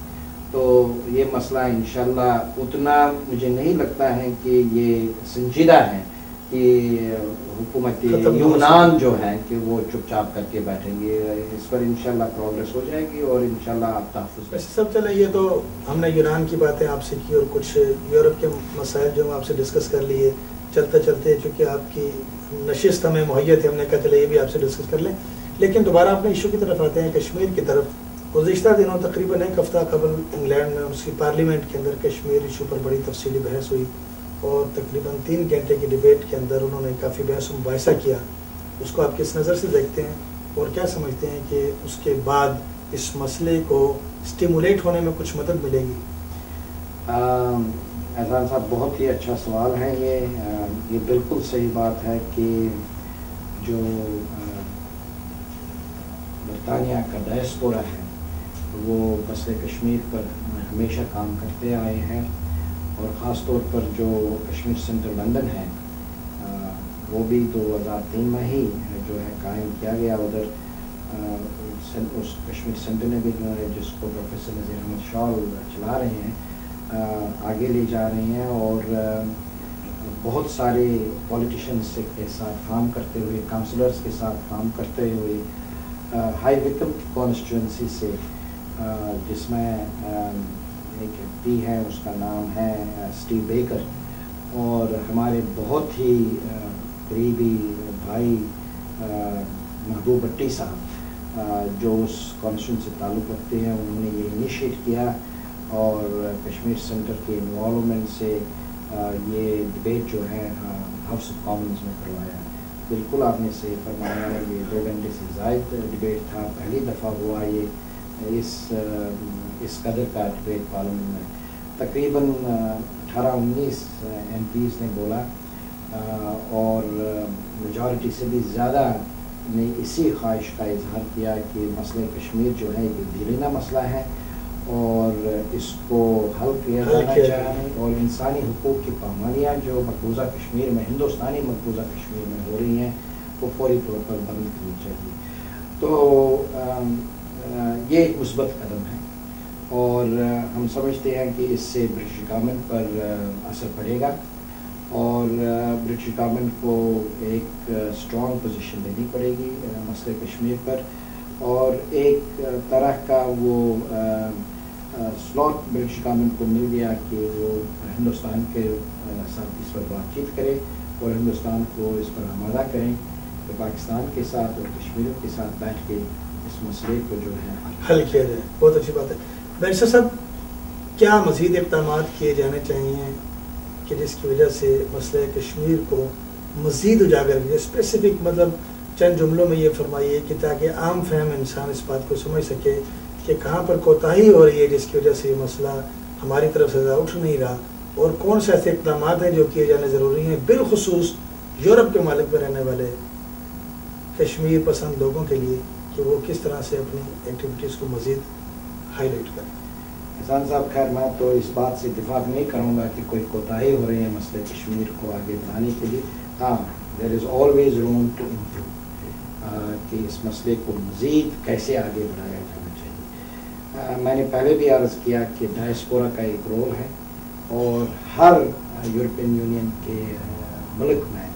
تو یہ مسئلہ انشاءاللہ اتنا مجھے نہیں لگتا ہے کہ یہ سنجیدہ ہے کہ حکومت یونان جو ہے کہ وہ چپ چاپ کر کے بیٹھیں گے. اس پر انشاءاللہ پروگریس ہو جائے گی اور انشاءاللہ آپ تحفظ. ویسے سب چلے، یہ تو ہم نے یونان کی باتیں آپ سے کی اور کچھ یورپ کے مسائل جو ہم آپ سے ڈسکس کر لیے. چلتے چلتے چونکہ آپ کی نشست ہمیں مہیا تھی، ہم نے کہا چلے یہ بھی آپ سے ڈسکس کر لیں. لیکن دوبارہ اپنے ایشو کی طرف آتے ہیں، کشمیر کی طرف. گزشتہ دنوں تقریباً ایک ہفتہ قبل انگلینڈ میں اس کی پارلیمنٹ کے اندر کشمیر ایشو پر بڑی تفصیلی بحث ہوئی اور تقریباً 3 گھنٹے کی ڈیبیٹ کے اندر انہوں نے کافی بحث و مباحثہ کیا. اس کو آپ کس نظر سے دیکھتے ہیں اور کیا سمجھتے ہیں کہ اس کے بعد اس مسئلے کو اسٹیمولیٹ ہونے میں کچھ مدد ملے گی؟ احسان صاحب بہت ہی اچھا سوال ہے. یہ بالکل صحیح بات ہے کہ جو برطانیہ کا ڈائسپورا ہے وہ مسئلے کشمیر پر ہمیشہ کام کرتے آئے ہیں اور خاص طور پر جو کشمیر سینٹر لندن ہے وہ بھی 2003 میں ہی جو ہے قائم کیا گیا. ادھر اس کشمیر سینٹر نے بھی جس کو پروفیسر نذیر احمد شال چلا رہے ہیں آگے لے جا رہے ہیں اور بہت سارے پولیٹیشینس کے ساتھ کام کرتے ہوئے، کاؤنسلرز کے ساتھ کام کرتے ہوئے ہائی وکم کانسٹیچوئنسی سے جس میں ایک MP ہے اس کا نام ہے اسٹیو بیکر، اور ہمارے بہت ہی قریبی بھائی محبوب بھٹی صاحب جو اس کانسٹیچوئنسی سے تعلق رکھتے ہیں، انہوں نے یہ انیشیٹ کیا اور کشمیر سینٹر کے انوالومنٹ سے یہ ڈبیٹ جو ہے ہاؤس آف کامنز میں کروایا. بالکل آپ نے صحیح فرمایا، یہ 2 گھنٹے سے زائد ڈبیٹ تھا. پہلی دفعہ ہوا یہ اس قدر کا ڈبیٹ پارلیمنٹ میں. تقریباً 18-19 MPs نے بولا اور میجورٹی سے بھی زیادہ نے اسی خواہش کا اظہار کیا کہ مسئلہ کشمیر جو ہے یہ دیرینہ مسئلہ ہے اور اس کو حل کیا جانا چاہیے اور انسانی حقوق کی پامالیاں جو مقبوضہ کشمیر میں، ہندوستانی مقبوضہ کشمیر میں ہو رہی ہیں وہ فوری طور پر بند کرنی چاہیے. تو یہ ایک مثبت قدم ہے اور ہم سمجھتے ہیں کہ اس سے برٹش گورنمنٹ پر اثر پڑے گا اور برٹش گورنمنٹ کو ایک اسٹرانگ پوزیشن لینی پڑے گی مسئلہ کشمیر پر، اور ایک طرح کا وہ سلوٹ برٹش گورنمنٹ کو مل گیا کہ وہ ہندوستان کے ساتھ اس پر بات چیت کرے اور ہندوستان کو اس پر آمادہ کریں کہ پاکستان کے ساتھ اور کشمیریوں کے ساتھ بیٹھ کے اس مسئلے کو جو ہے حل کیا جائے. بہت اچھی بات ہے. بیرسٹر صاحب، کیا مزید اقدامات کیے جانے چاہیے کہ جس کی وجہ سے مسئلہ کشمیر کو مزید اجاگر کیا؟ اسپیسیفک مطلب چند جملوں میں یہ فرمائیے کہ تاکہ عام فہم انسان اس بات کو سمجھ سکے کہ کہاں پر کوتاہی ہو رہی ہے جس کی وجہ سے یہ مسئلہ ہماری طرف سے اٹھ نہیں رہا، اور کون سے ایسے اقدامات ہیں جو کیے جانے ضروری ہیں، بالخصوص یورپ کے ممالک میں رہنے والے کشمیر پسند لوگوں کے لیے، کہ وہ کس طرح سے اپنی ایکٹیویٹیز کو مزید ہائی لائٹ کریں. احسان صاحب، خیر میں تو اس بات سے اتفاق نہیں کروں گا کہ کوئی کوتاہی ہو رہی ہے مسئلہ کشمیر کو آگے بڑھانے کے لیے. ہاں، there is always room to improve, کہ اس مسئلے کو مزید کیسے آگے بڑھایا جانا چاہیے. میں نے پہلے بھی عرض کیا کہ ڈائسپورا کا ایک رول ہے، اور ہر یورپین یونین کے ملک میں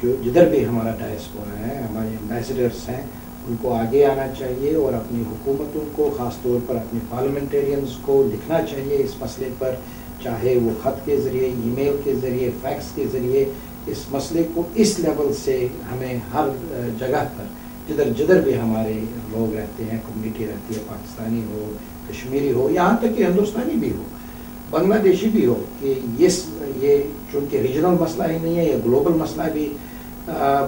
جو جدھر بھی ہمارا ڈائسپورا ہے، ہمارے ایمبیسڈرس ہیں، ان کو آگے آنا چاہیے اور اپنی حکومتوں کو، خاص طور پر اپنے پارلیمنٹیرینز کو لکھنا چاہیے اس مسئلے پر، چاہے وہ خط کے ذریعے، ای میل کے ذریعے، فیکس کے ذریعے. اس مسئلے کو اس لیول سے ہمیں ہر جگہ پر جدھر جدھر بھی ہمارے لوگ رہتے ہیں، کمیونٹی رہتی ہے، پاکستانی ہو، کشمیری ہو، یہاں تک کہ ہندوستانی بھی ہو، بنگلہ دیشی بھی ہو، کہ یہ چونکہ ریجنل مسئلہ ہی نہیں ہے، یہ گلوبل مسئلہ بھی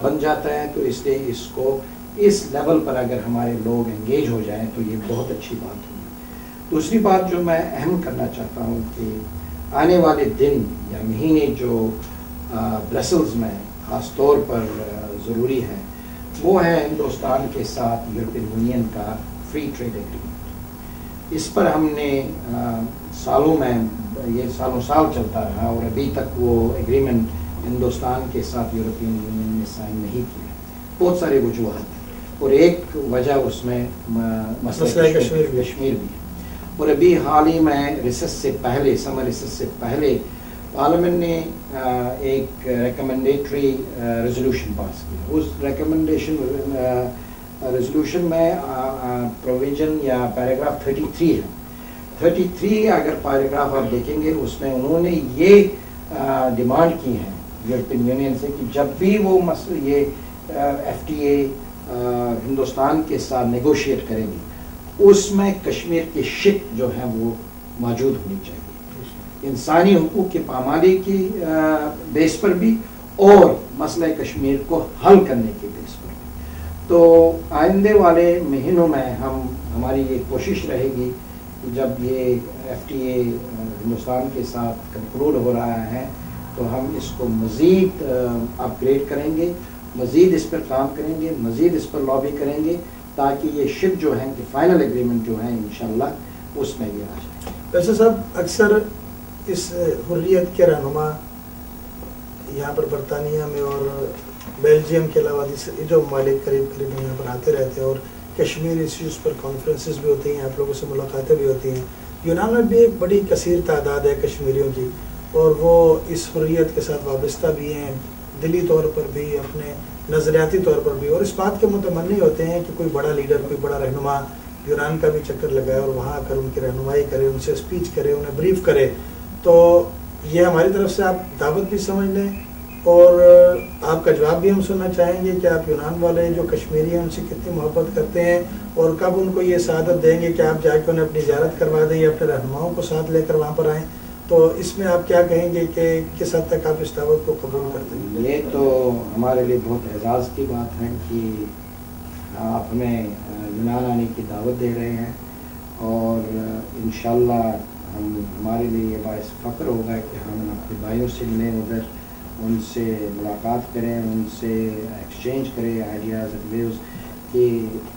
بن جاتا ہے، تو اس لیے اس کو اس لیول پر اگر ہمارے لوگ انگیج ہو جائیں تو یہ بہت اچھی بات ہوگی. دوسری بات جو میں اہم کرنا چاہتا ہوں کہ آنے والے دن یا مہینے جو برسلز میں خاص طور پر ضروری ہے، وہ ہے ہندوستان کے ساتھ یورپین یونین کا فری ٹریڈ ایگریمنٹ. اس پر ہم نے سالوں میں، یہ سالوں سال چلتا رہا، اور ابھی تک وہ ایگریمنٹ ہندوستان کے ساتھ یورپین یونین نے سائن نہیں کیا. بہت سارے وجوہات ہیں، اور ایک وجہ اس میں مسئلہ کشمیر بھی ہے. اور ابھی حال ہی میں ریسس سے پہلے، سمر ریسس سے پہلے، پارلیمنٹ نے ایک ریکمنڈیٹری ریزولوشن پاس کیا. اس ریزولوشن میں پروویژن یا پیراگراف 33 ہے. 33 اگر پیراگراف آپ دیکھیں گے، اس میں انہوں نے یہ ڈیمانڈ کی ہے یورپین یونین سے کہ جب بھی وہ یہ ایف ٹی اے ہندوستان کے ساتھ نیگوشیٹ کریں گے، اس میں کشمیر کی شک جو ہے وہ موجود ہونی چاہیے، انسانی حقوق کی پامالی کی بیس پر بھی، اور مسئلہ کشمیر کو حل کرنے کے بیس پر بھی. تو آئندے والے مہینوں میں ہماری یہ کوشش رہے گی کہ جب یہ ایف ٹی اے ہندوستان کے ساتھ کنکلوڈ ہو رہا ہے تو ہم اس کو مزید اپ گریڈ کریں گے، مزید اس پر کام کریں گے، مزید اس پر لابی کریں گے، تاکہ یہ شپ جو ہیں کہ فائنل ایگریمنٹ جو ہیں انشاءاللہ اس میں یہ آ جائے. ویسے صاحب، اکثر اس حریت کے رہنما یہاں پر برطانیہ میں اور بیلجیم کے علاوہ جو ممالک قریب یہاں پر آتے رہتے ہیں، اور کشمیر ایشوز پر کانفرنسز بھی ہوتی ہیں، آپ لوگوں سے ملاقاتیں بھی ہوتی ہیں. یونان میں بھی ایک بڑی کثیر تعداد ہے کشمیریوں کی، اور وہ اس حریت کے ساتھ وابستہ بھی ہیں، دلی طور پر بھی، اپنے نظریاتی طور پر بھی، اور اس بات کے متمنی ہوتے ہیں کہ کوئی بڑا لیڈر، کوئی بڑا رہنما یونان کا بھی چکر لگائے اور وہاں آ کر ان کی رہنمائی کرے، ان سے اسپیچ کرے، انہیں بریف کرے. تو یہ ہماری طرف سے آپ دعوت بھی سمجھ لیں، اور آپ کا جواب بھی ہم سننا چاہیں گے کہ آپ یونان والے جو کشمیری ہیں ان سے کتنی محبت کرتے ہیں، اور کب ان کو یہ سعادت دیں گے کہ آپ جا کے انہیں اپنی زیارت کروا دیں یا اپنے رہنماؤں کو ساتھ لے کر وہاں پر آئیں. تو اس میں آپ کیا کہیں گے کہ کس حد تک آپ اس دعوت کو قبول کرتے ہیں؟ یہ تو ہمارے لیے بہت اعزاز کی بات ہے کہ آپ ہمیں یونان آنے کی دعوت دے رہے ہیں، اور انشاءاللہ ہمارے لیے یہ باعث فخر ہوگا کہ ہم اپنے بھائیوں سے ملیں، ادھر ان سے ملاقات کریں، ان سے ایکسچینج کریں آئیڈیاز اینڈ ویوز کہ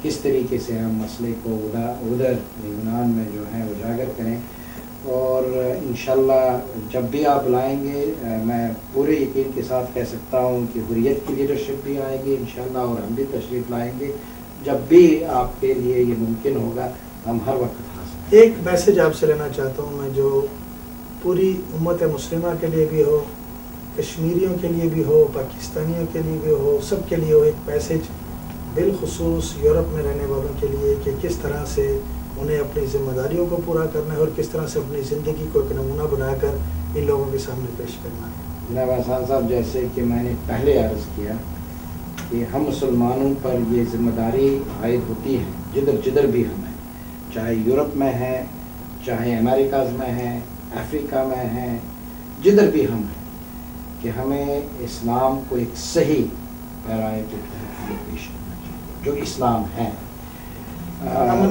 کس طریقے سے ہم مسئلے کو ادھر یونان میں جو ہے اجاگر کریں. اور انشاءاللہ جب بھی آپ بلائیں گے، میں پورے یقین کے ساتھ کہہ سکتا ہوں کہ حریت کی لیڈرشپ بھی آئے گی انشاءاللہ، اور ہم بھی تشریف لائیں گے. جب بھی آپ کے لیے یہ ممکن ہوگا ہم ہر وقت حاضر. ایک میسج آپ سے لینا چاہتا ہوں میں، جو پوری امت مسلمہ کے لیے بھی ہو، کشمیریوں کے لیے بھی ہو، پاکستانیوں کے لیے بھی ہو، سب کے لیے ہو ایک میسیج بالخصوص یورپ میں رہنے والوں کے لیے کہ کس طرح سے انہیں اپنی ذمہ داریوں کو پورا کرنا ہے اور کس طرح سے اپنی زندگی کو ایک نمونہ بنا کر ان لوگوں کے سامنے پیش کرنا ہے؟ جناب احسان صاحب، جیسے کہ میں نے پہلے عرض کیا کہ ہم مسلمانوں پر یہ ذمہ داری عائد ہوتی ہے جدھر جدھر بھی ہم ہیں، چاہے یورپ میں ہیں، چاہے امریکاز میں ہیں، افریقہ میں ہیں، جدھر بھی ہم ہیں، کہ ہمیں اسلام کو ایک صحیح پیرائے کے تحت پیش کرنا چاہیے جو اسلام ہے۔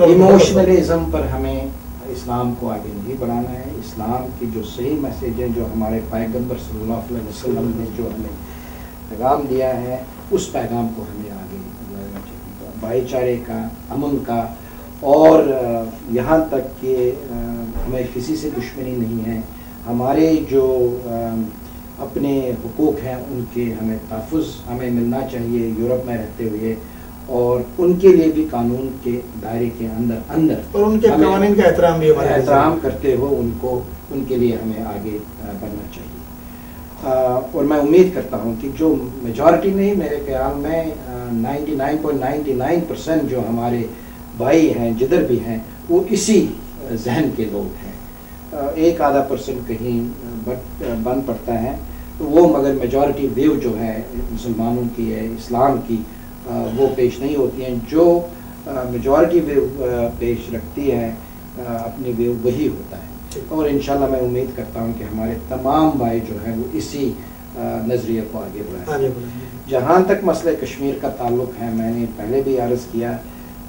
ایموشنلزم پر ہمیں اسلام کو آگے نہیں بڑھانا ہے۔ اسلام کی جو صحیح میسیج ہے، جو ہمارے پیغمبر صلی اللہ علیہ وسلم نے جو ہمیں پیغام دیا ہے، اس پیغام کو ہمیں آگے بڑھانا چاہیے، بھائی چارے کا، امن کا، اور یہاں تک کہ ہمیں کسی سے دشمنی نہیں ہے، ہمارے جو اپنے حقوق ہیں ان کے ہمیں تحفظ ہمیں ملنا چاہیے یورپ میں رہتے ہوئے، اور ان کے لیے بھی قانون کے دائرے کے اندر اور ان کے قوانین کا احترام بھی احترام کرتے ہو ان کے لیے ہمیں آگے بڑھنا چاہیے۔ اور میں امید کرتا ہوں کہ جو میجورٹی نہیں، میرے خیال میں 99.99% جو ہمارے بھائی ہیں جدھر بھی ہیں وہ اسی ذہن کے لوگ ہیں، 1-2% کہیں بند پڑتا ہے تو وہ، مگر میجورٹی ویو جو ہے مسلمانوں کی ہے، اسلام کی، وہ پیش نہیں ہوتی ہیں۔ جو میجورٹی ویو پیش رکھتی ہے اپنی ویو وہی ہوتا ہے، اور انشاءاللہ میں امید کرتا ہوں کہ ہمارے تمام بھائی جو ہیں وہ اسی نظریے کو آگے بڑھائیں۔ جہاں تک مسئلہ کشمیر کا تعلق ہے، میں نے پہلے بھی عرض کیا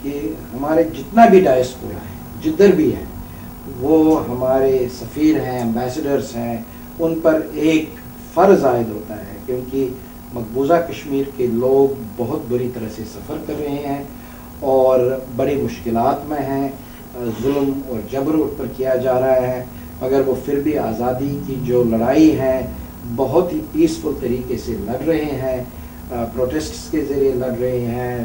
کہ ہمارے جتنا بھی ڈائسپورا ہے جدھر بھی ہے، وہ ہمارے سفیر ہیں، ایمبیسڈرز ہیں، ان پر ایک فرض عائد ہوتا ہے، کیونکہ مقبوضہ کشمیر کے لوگ بہت بری طرح سے سفر کر رہے ہیں اور بڑی مشکلات میں ہیں، ظلم اور جبر ان پر کیا جا رہا ہے، مگر وہ پھر بھی آزادی کی جو لڑائی ہے بہت ہی پیسفل طریقے سے لڑ رہے ہیں، پروٹیسٹس کے ذریعے لڑ رہے ہیں،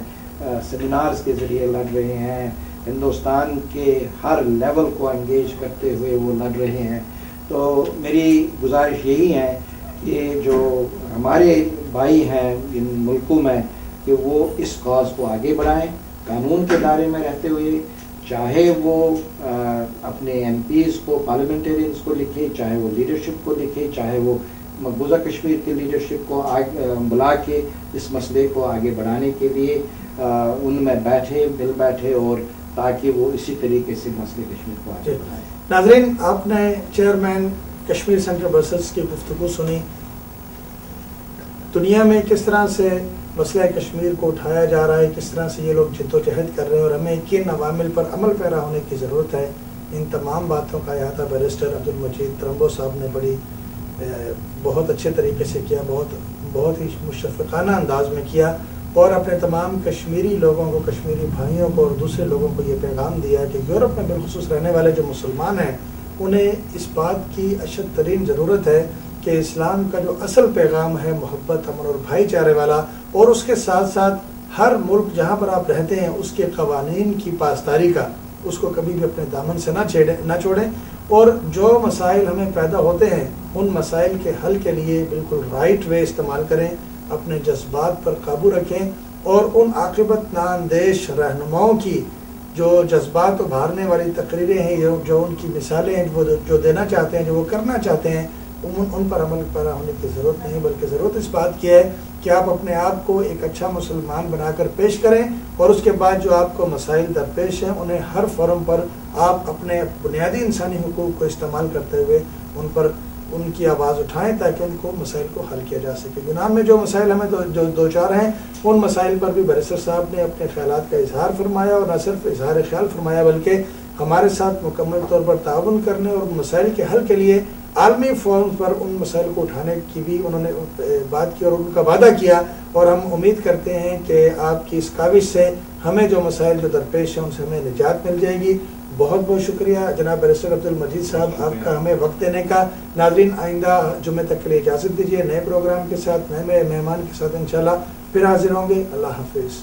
سیمینارز کے ذریعے لڑ رہے ہیں، ہندوستان کے ہر لیول کو انگیج کرتے ہوئے وہ لڑ رہے ہیں۔ تو میری گزارش یہی ہے کہ جو ہمارے بھائی ہیں ان ملکوں میں، کہ وہ اس کاز کو آگے بڑھائیں، قانون کے دائرے میں رہتے ہوئے، چاہے وہ اپنے ایم پیز کو، پارلیمنٹرینز کو لکھے، چاہے وہ لیڈرشپ کو لکھے، چاہے وہ مقبوضہ کشمیر کی لیڈرشپ کو بلا کے اس مسئلے کو آگے بڑھانے کے لیے ان میں مل بیٹھے، اور تاکہ وہ اسی طریقے سے مسئلے کشمیر کو آگے بڑھائیں۔ ناظرین، آپ نے چیئرمین کشمیر سینٹر برسلز کی گفتگو سنی، دنیا میں کس طرح سے مسئلہ کشمیر کو اٹھایا جا رہا ہے، کس طرح سے یہ لوگ جد و جہد کر رہے ہیں، اور ہمیں کن عوامل پر عمل پیرا ہونے کی ضرورت ہے۔ ان تمام باتوں کا احاطہ بیرسٹر عبدالمجید ترمبو صاحب نے بہت اچھے طریقے سے کیا، بہت ہی مشفقانہ انداز میں کیا، اور اپنے تمام کشمیری لوگوں کو، کشمیری بھائیوں کو اور دوسرے لوگوں کو یہ پیغام دیا کہ یورپ میں بالخصوص رہنے والے جو مسلمان ہیں انہیں اس بات کی اشد ترین ضرورت ہے کہ اسلام کا جو اصل پیغام ہے محبت، امن اور بھائی چارے والا، اور اس کے ساتھ ساتھ ہر ملک جہاں پر آپ رہتے ہیں اس کے قوانین کی پاسداری کا، اس کو کبھی بھی اپنے دامن سے نہ چھوڑیں، اور جو مسائل ہمیں پیدا ہوتے ہیں ان مسائل کے حل کے لیے بالکل رائٹ وے استعمال کریں، اپنے جذبات پر قابو رکھیں، اور ان عاقبت نااندیش رہنماؤں کی جو جذبات ابھارنے والی تقریریں ہیں، جو ان کی مثالیں ہیں، وہ جو دینا چاہتے ہیں، جو وہ کرنا چاہتے ہیں، ان پر عمل پیرا ہونے کی ضرورت نہیں، بلکہ ضرورت اس بات کی ہے کہ آپ اپنے آپ کو ایک اچھا مسلمان بنا کر پیش کریں، اور اس کے بعد جو آپ کو مسائل درپیش ہیں انہیں ہر فورم پر آپ اپنے بنیادی انسانی حقوق کو استعمال کرتے ہوئے ان کی آواز اٹھائیں تاکہ ان کو مسائل کو حل کیا جا سکے۔ یونان میں جو مسائل ہمیں دو چار ہیں ان مسائل پر بھی بیرسٹر صاحب نے اپنے خیالات کا اظہار فرمایا، اور نہ صرف اظہار خیال فرمایا بلکہ ہمارے ساتھ مکمل طور پر تعاون کرنے اور مسائل کے حل کے لیے عالمی فورم پر ان مسائل کو اٹھانے کی بھی انہوں نے بات کی اور ان کا وعدہ کیا، اور ہم امید کرتے ہیں کہ آپ کی اس کاوش سے ہمیں جو مسائل جو درپیش ہیں ان سے ہمیں نجات مل جائے گی۔ بہت بہت شکریہ جناب بیرسٹر عبدالمجید صاحب آپ کا ہمیں وقت دینے کا۔ ناظرین، آئندہ جمعے تک کے لیے اجازت دیجیے، نئے پروگرام کے ساتھ، نئے مہمان کے ساتھ انشاءاللہ پھر حاضر ہوں گے۔ اللہ حافظ۔